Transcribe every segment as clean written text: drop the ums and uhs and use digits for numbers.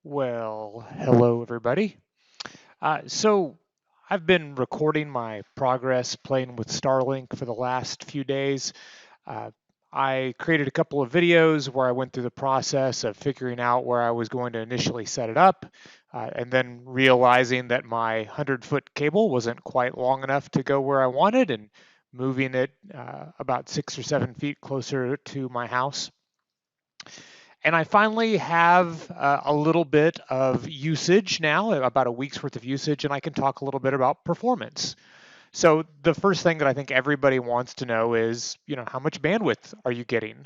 Well, hello everybody. So I've been recording my progress playing with StarLink for the last few days. Uh, I created a couple of videos where I went through the process of figuring out where I was going to initially set it up, and then realizing that my 100-foot cable wasn't quite long enough to go where I wanted, and moving it about 6 or 7 feet closer to my house. And I finally have a little bit of usage now, about a week's worth of usage, and I can talk a little bit about performance. So the first thing that I think everybody wants to know is, how much bandwidth are you getting?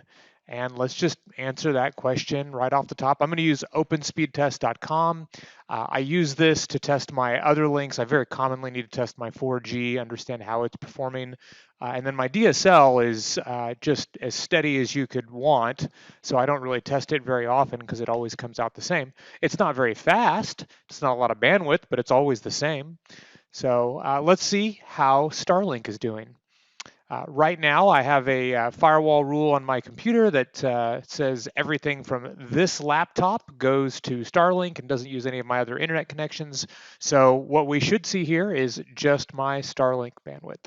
And let's just answer that question right off the top. I'm going to use openspeedtest.com. I use this to test my other links. I very commonly need to test my 4G, understand how it's performing. And then my DSL is just as steady as you could want. So I don't really test it very often because it always comes out the same. It's not very fast. It's not a lot of bandwidth, but it's always the same. So let's see how StarLink is doing. Right now, I have a firewall rule on my computer that says everything from this laptop goes to StarLink and doesn't use any of my other internet connections. So what we should see here is just my StarLink bandwidth.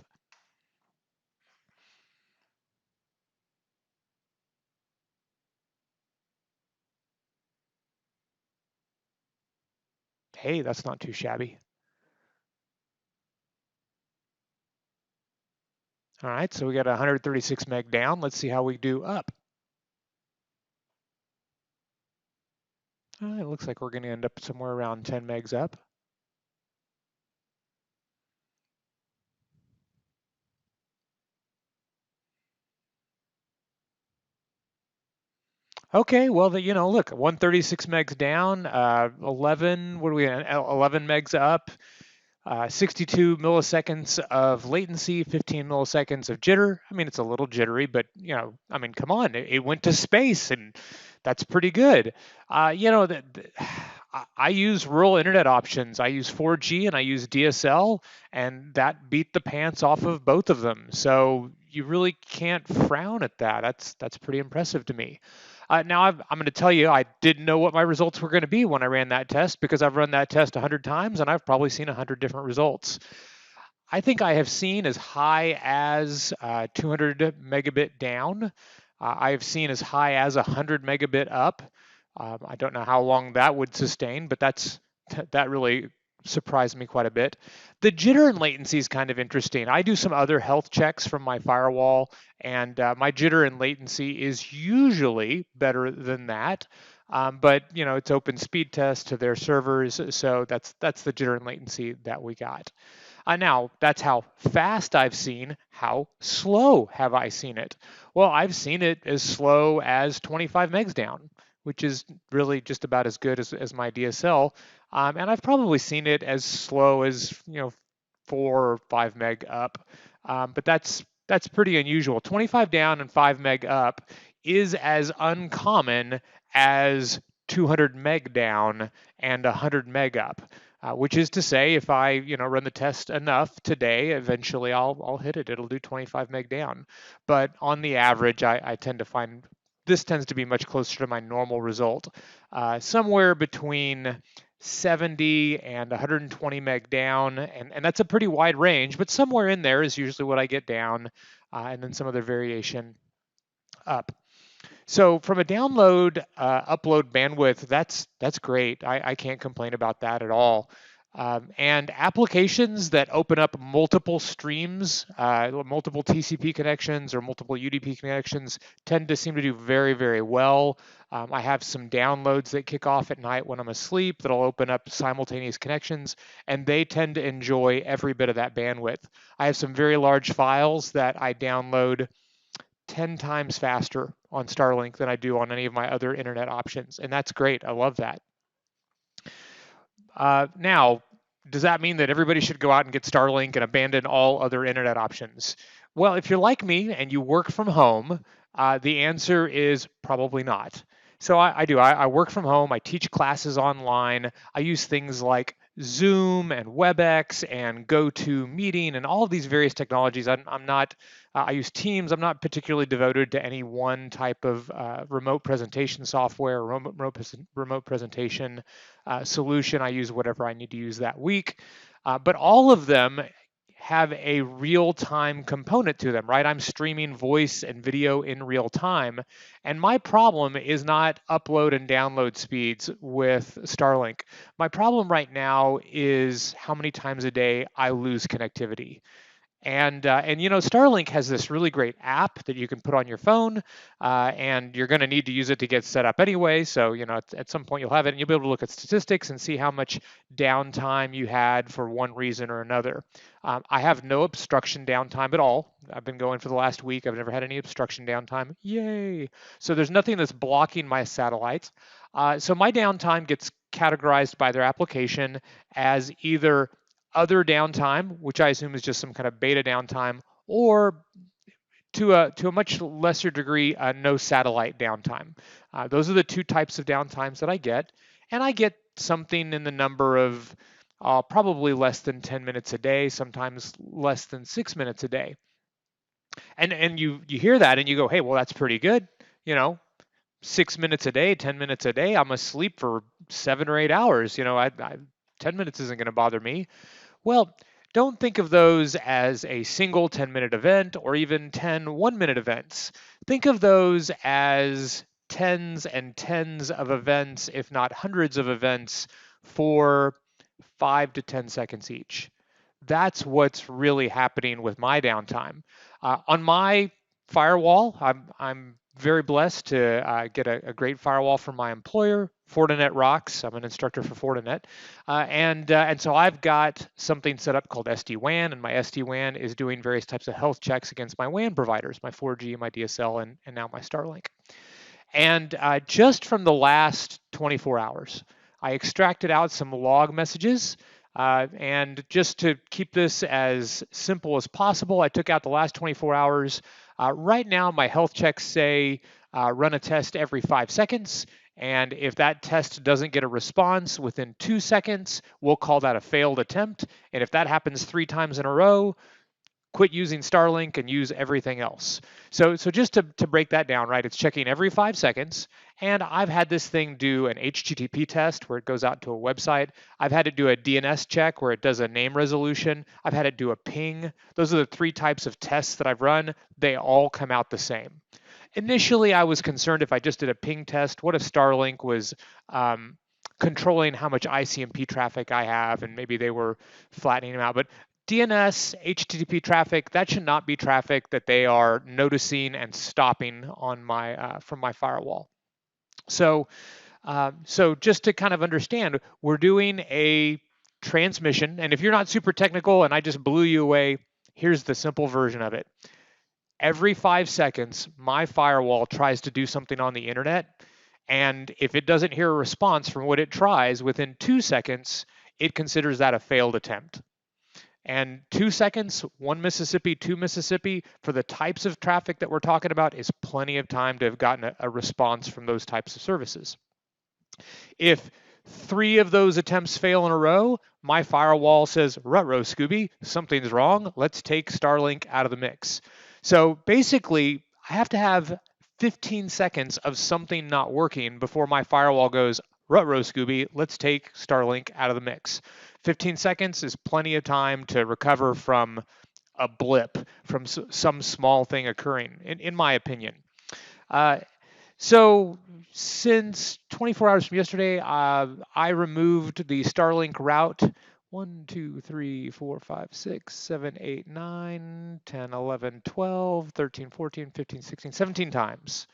Hey, that's not too shabby. All right, so we got 136 meg down. Let's see how we do up. It looks like we're going to end up somewhere around 10 megs up. Okay, well, look, 136 megs down, 11, what are we at? 11 megs up, 62 milliseconds of latency, 15 milliseconds of jitter. I mean, it's a little jittery, but I mean, come on, it went to space, and that's pretty good. I use rural internet options. I use 4G and I use DSL, and that beat the pants off of both of them. So you really can't frown at that. That's pretty impressive to me. Now I'm going to tell you, I didn't know what my results were going to be when I ran that test because I've run that test 100 times and I've probably seen 100 different results. I think I have seen as high as 200 megabit down. I have seen as high as 100 megabit up. I don't know how long that would sustain, but that really surprised me quite a bit. The jitter and latency is kind of interesting. I do some other health checks from my firewall, and my jitter and latency is usually better than that. But it's open speed test to their servers, so that's the jitter and latency that we got. Now, that's how fast I've seen. How slow have I seen it? Well, I've seen it as slow as 25 megs down, which is really just about as good as my DSL. And I've probably seen it as slow as 4 or 5 meg up. But that's pretty unusual. 25 down and 5 meg up is as uncommon as 200 meg down and 100 meg up. Which is to say, if I run the test enough today, eventually I'll hit it. It'll do 25 meg down. But on the average, I tend to find this tends to be much closer to my normal result, somewhere between 70 and 120 meg down, and that's a pretty wide range. But somewhere in there is usually what I get down, and then some other variation up. So from a download upload bandwidth, that's great. I can't complain about that at all. And applications that open up multiple streams, multiple TCP connections or multiple UDP connections tend to seem to do very, very well. I have some downloads that kick off at night when I'm asleep that'll open up simultaneous connections, and they tend to enjoy every bit of that bandwidth. I have some very large files that I download 10 times faster on Starlink than I do on any of my other internet options. And that's great. I love that. Now, does that mean that everybody should go out and get Starlink and abandon all other internet options? Well, if you're like me and you work from home, the answer is probably not. So I do. I work from home. I teach classes online. I use things like Zoom and WebEx and GoToMeeting and all of these various technologies. I'm not, I use Teams. I'm not particularly devoted to any one type of remote presentation software, remote presentation solution. I use whatever I need to use that week. But all of them have a real time component to them, right? I'm streaming voice and video in real time. And my problem is not upload and download speeds with StarLink. My problem right now is how many times a day I lose connectivity. And Starlink has this really great app that you can put on your phone, and you're going to need to use it to get set up anyway. So at some point you'll have it, and you'll be able to look at statistics and see how much downtime you had for one reason or another. I have no obstruction downtime at all. I've been going for the last week. I've never had any obstruction downtime. Yay! So there's nothing that's blocking my satellites. So my downtime gets categorized by their application as either other downtime, which I assume is just some kind of beta downtime, or to a much lesser degree, no satellite downtime. Those are the two types of downtimes that I get, and I get something in the number of probably less than 10 minutes a day, sometimes less than 6 minutes a day. And you hear that and you go, hey, well, that's pretty good. You know, 6 minutes a day, 10 minutes a day, I'm asleep for 7 or 8 hours. 10 minutes isn't going to bother me. Well, don't think of those as a single 10-minute event or even 10 1-minute events. Think of those as tens and tens of events, if not hundreds of events, for 5 to 10 seconds each. That's what's really happening with my downtime. On my firewall, I'm very blessed to get a great firewall from my employer. Fortinet rocks. I'm an instructor for Fortinet, and so I've got something set up called SD-WAN, and my SD-WAN is doing various types of health checks against my WAN providers, my 4G, my DSL, and now my StarLink. And just from the last 24 hours, I extracted out some log messages. And just to keep this as simple as possible, I took out the last 24 hours. Right now, my health checks say run a test every 5 seconds. And if that test doesn't get a response within 2 seconds, we'll call that a failed attempt. And if that happens 3 times in a row, quit using Starlink and use everything else. So just to break that down, right, it's checking every 5 seconds. And I've had this thing do an HTTP test where it goes out to a website. I've had it do a DNS check where it does a name resolution. I've had it do a ping. Those are the 3 types of tests that I've run. They all come out the same. Initially, I was concerned if I just did a ping test, what if Starlink was controlling how much ICMP traffic I have, and maybe they were flattening them out. But DNS, HTTP traffic, that should not be traffic that they are noticing and stopping on from my firewall. So just to kind of understand, we're doing a transmission, and if you're not super technical and I just blew you away, here's the simple version of it. Every 5 seconds, my firewall tries to do something on the internet, and if it doesn't hear a response from what it tries within 2 seconds, it considers that a failed attempt. And 2 seconds, 1 Mississippi, 2 Mississippi, for the types of traffic that we're talking about is plenty of time to have gotten a response from those types of services. If 3 of those attempts fail in a row, my firewall says, ruh-roh, Scooby, something's wrong. Let's take Starlink out of the mix. So basically, I have to have 15 seconds of something not working before my firewall goes, ruh-roh, Scooby, let's take Starlink out of the mix. 15 seconds is plenty of time to recover from a blip, from some small thing occurring, in my opinion. So since 24 hours from yesterday, I removed the Starlink route 1, 2, 3, 4, 5, 6, 7, 8, 9, 10, 11, 12, 13, 14, 15, 16, 17 times.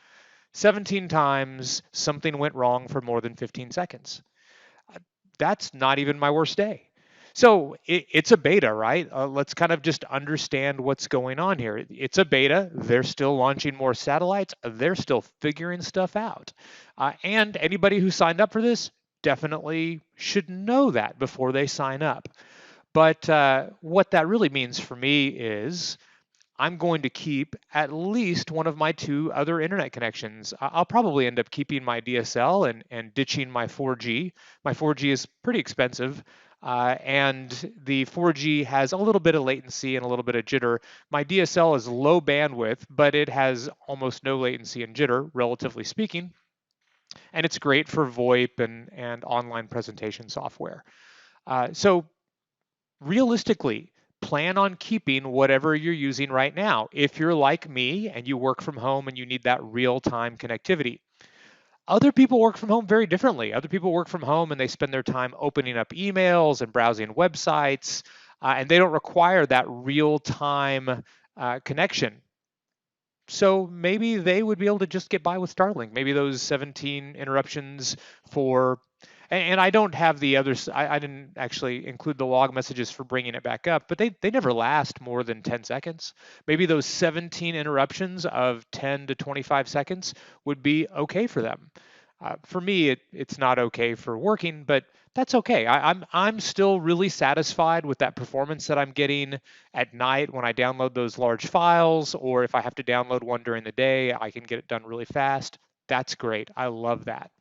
17 times something went wrong for more than 15 seconds. That's not even my worst day. So it's a beta, right? Let's kind of just understand what's going on here. It's a beta. They're still launching more satellites. They're still figuring stuff out. And anybody who signed up for this definitely should know that before they sign up. But what that really means for me is I'm going to keep at least one of my 2 other internet connections. I'll probably end up keeping my DSL and ditching my 4G. My 4G is pretty expensive. and the 4G has a little bit of latency and a little bit of jitter. My DSL is low bandwidth, but it has almost no latency and jitter, relatively speaking, and it's great for VoIP and online presentation software. So realistically, plan on keeping whatever you're using right now if you're like me and you work from home and you need that real-time connectivity. Other people work from home very differently. Other people work from home and they spend their time opening up emails and browsing websites, and they don't require that real-time connection. So maybe they would be able to just get by with Starlink. Maybe those 17 interruptions for, and I don't have the others. I didn't actually include the log messages for bringing it back up, but they never last more than 10 seconds. Maybe those 17 interruptions of 10 to 25 seconds would be okay for them. For me, it's not okay for working, but that's okay. I'm still really satisfied with that performance that I'm getting at night when I download those large files, or if I have to download one during the day, I can get it done really fast. That's great. I love that.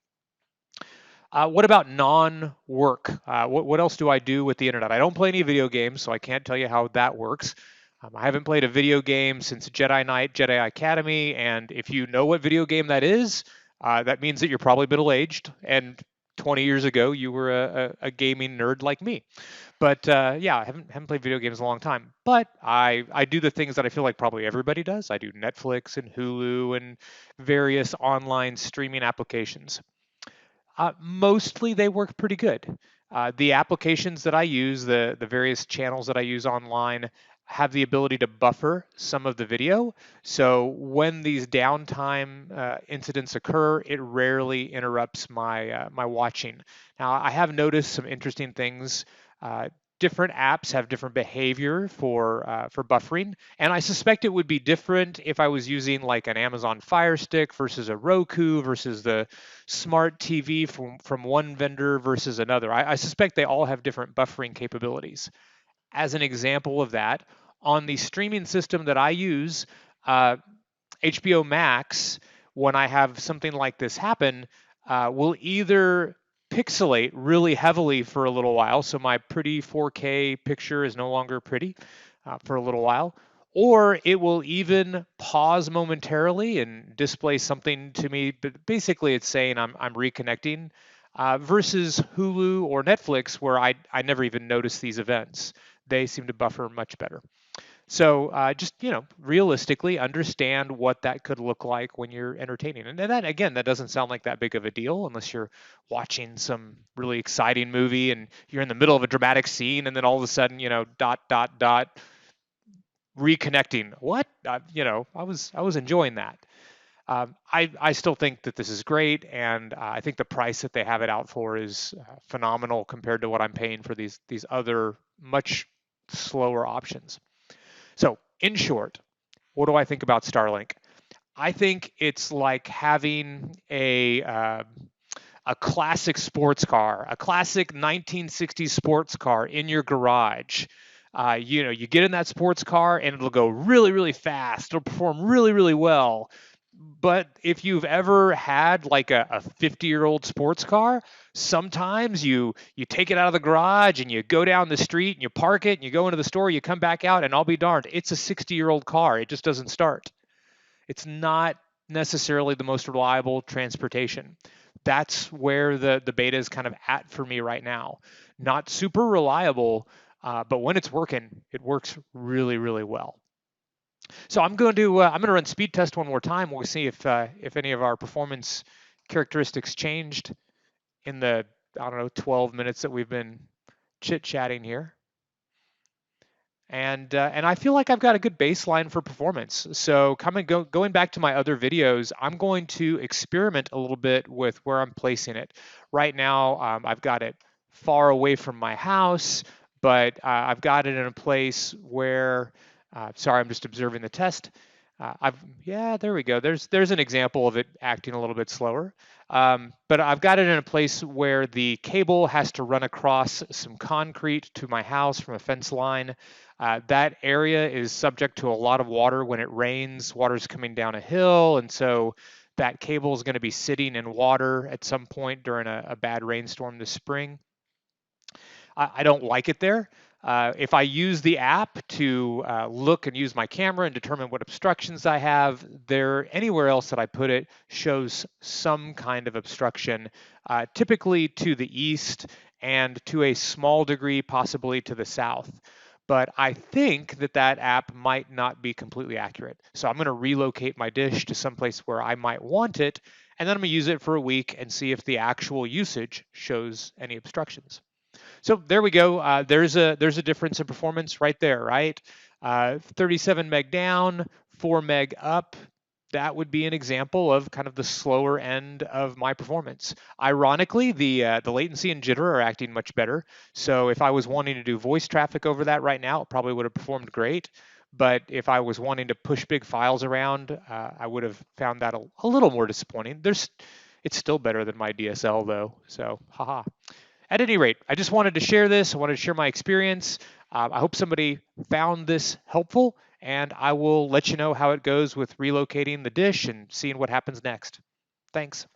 What about non-work? What else do I do with the internet? I don't play any video games, so I can't tell you how that works. I haven't played a video game since Jedi Knight, Jedi Academy, and if you know what video game that is, that means that you're probably middle-aged, and 20 years ago you were a gaming nerd like me. But yeah, I haven't played video games in a long time. But I do the things that I feel like probably everybody does. I do Netflix and Hulu and various online streaming applications. Mostly they work pretty good. The applications that I use, the various channels that I use online, have the ability to buffer some of the video. So when these downtime incidents occur, it rarely interrupts my watching. Now I have noticed some interesting things. Different apps have different behavior for buffering, and I suspect it would be different if I was using like an Amazon Fire Stick versus a Roku versus the smart TV from one vendor versus another. I suspect they all have different buffering capabilities. As an example of that, on the streaming system that I use, uh, HBO Max, when I have something like this happen, will either pixelate really heavily for a little while, so my pretty 4K picture is no longer pretty for a little while, or it will even pause momentarily and display something to me. But basically, it's saying I'm reconnecting. Versus Hulu or Netflix, where I never even notice these events. They seem to buffer much better. So just realistically understand what that could look like when you're entertaining. And that again, that doesn't sound like that big of a deal unless you're watching some really exciting movie and you're in the middle of a dramatic scene, and then all of a sudden, dot dot dot, reconnecting. What? I was enjoying that. I still think that this is great, and I think the price that they have it out for is phenomenal compared to what I'm paying for these other much slower options. So, in short, what do I think about Starlink? I think it's like having a classic sports car, a classic 1960s sports car in your garage. You get in that sports car and it'll go really, really fast. It'll perform really, really well. But if you've ever had like a 50-year-old sports car, sometimes you take it out of the garage and you go down the street and you park it and you go into the store, you come back out, and I'll be darned, it's a 60-year-old car. It just doesn't start. It's not necessarily the most reliable transportation. That's where the beta is kind of at for me right now. Not super reliable, but when it's working, it works really, really well. So I'm going to run speed test one more time. We'll see if any of our performance characteristics changed in the, I don't know, 12 minutes that we've been chit chatting here. And I feel like I've got a good baseline for performance. So going back to my other videos, I'm going to experiment a little bit with where I'm placing it. Right now, I've got it far away from my house, but I've got it in a place where, sorry, I'm just observing the test. Yeah, there we go. There's an example of it acting a little bit slower. But I've got it in a place where the cable has to run across some concrete to my house from a fence line. That area is subject to a lot of water when it rains. Water's coming down a hill, and so that cable is going to be sitting in water at some point during a bad rainstorm this spring. I don't like it there. If I use the app to look and use my camera and determine what obstructions I have, there anywhere else that I put it shows some kind of obstruction, typically to the east and to a small degree possibly to the south. But I think that that app might not be completely accurate. So I'm going to relocate my dish to someplace where I might want it, and then I'm going to use it for a week and see if the actual usage shows any obstructions. So there we go. There's a difference in performance right there, right? 37 meg down, 4 meg up. That would be an example of kind of the slower end of my performance. Ironically, the latency and jitter are acting much better. So if I was wanting to do voice traffic over that right now, it probably would have performed great. But if I was wanting to push big files around, I would have found that a little more disappointing. It's still better than my DSL though. So haha. At any rate, I just wanted to share this. I wanted to share my experience. I hope somebody found this helpful, and I will let you know how it goes with relocating the dish and seeing what happens next. Thanks.